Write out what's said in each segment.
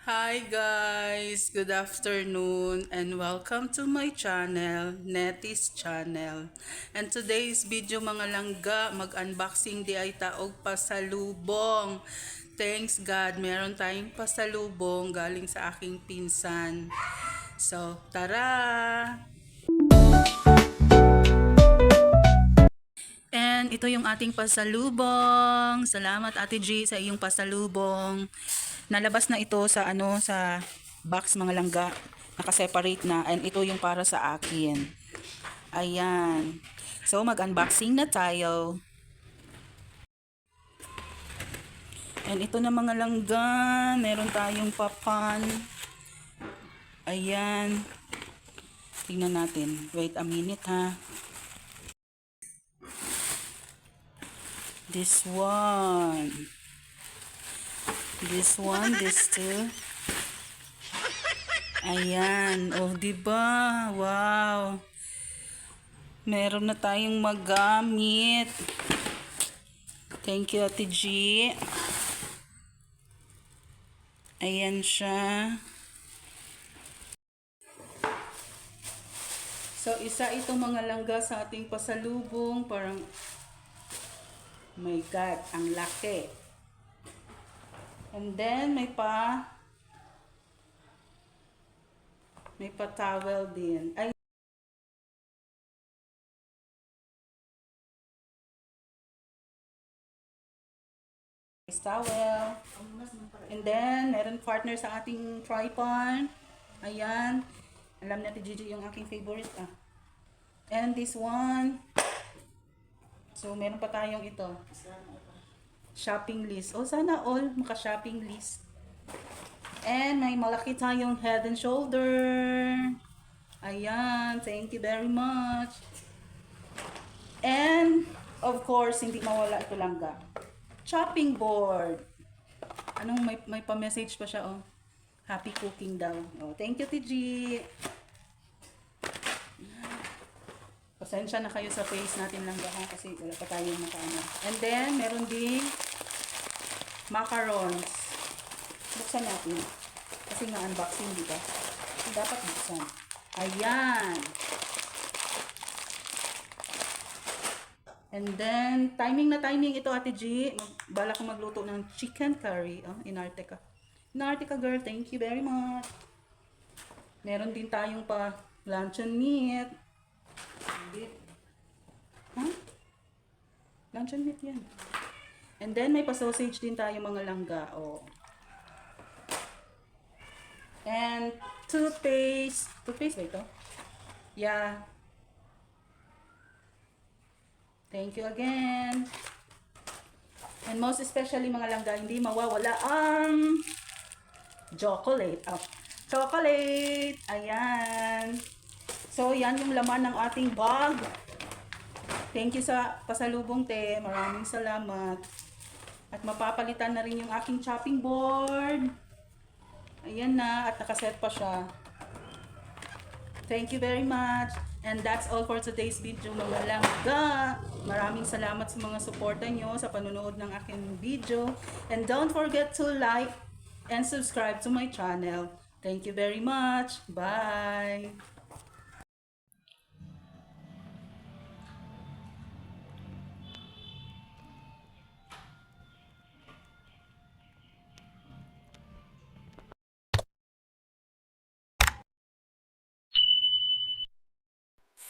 Hi guys! Good afternoon and welcome to my channel, Nettie's channel. And today's video mga langga, mag-unboxing di ay taog pasalubong. Thanks God, meron tayong pasalubong galing sa aking pinsan. So, tara! And ito yung ating pasalubong. Salamat Ate G sa iyong pasalubong. Nalabas na ito sa sa box mga langga. Naka-separate na and ito yung para sa akin. Ayan. So mag-unboxing na tayo. And ito na mga langga, meron tayong papan. Ayan. Tingnan natin. Wait a minute ha. This one. This one, this two. Ayan. Oh, diba? Wow. Meron na tayong magamit. Thank you, Ate G. Ayan siya. So, isa itong mga langga sa ating pasalubong. Parang, my God, ang laki. And then, may pa towel din. Ay, towel. And then, meron partner sa ating tripod. Ayan. Alam natin, Gigi, yung aking favorite. And this one. So, meron pa tayong ito. Shopping list. Oh, sana all maka-shopping list. And may malaki tayong head and shoulder. Ayan. Thank you very much. And, of course, hindi mawala ito langga. Chopping board. Anong may pa-message pa siya, oh. Happy cooking daw. Oh, thank you, TG. Pasensya na kayo sa face natin lang ha, kasi wala pa tayong makaano. And then, meron din macarons. Buksan natin. Kasi nga unboxing, di ba? Dapat buksan. Ayan. And then, timing na timing ito, Ate G. Bala ko magluto ng chicken curry. Oh, inarte ka. Inarte ka, girl. Thank you very much. Meron din tayong pa luncheon meat. Huh? Luncheon meat yan. And then, may pa-sausage din tayo mga langga. Oh. And toothpaste. Toothpaste ba ito? Yeah. Thank you again. And most especially mga langga, hindi mawawala ang chocolate. Oh. Chocolate! Ayan. So, yan yung laman ng ating bag. Thank you sa pasalubong, te. Maraming salamat. At mapapalitan na rin yung aking chopping board. Ayan na. At nakaset pa siya. Thank you very much. And that's all for today's video, mga langga. Maraming salamat sa mga suporta nyo sa panonood ng aking video. And don't forget to like and subscribe to my channel. Thank you very much. Bye!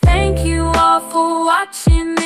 Thank you all for watching.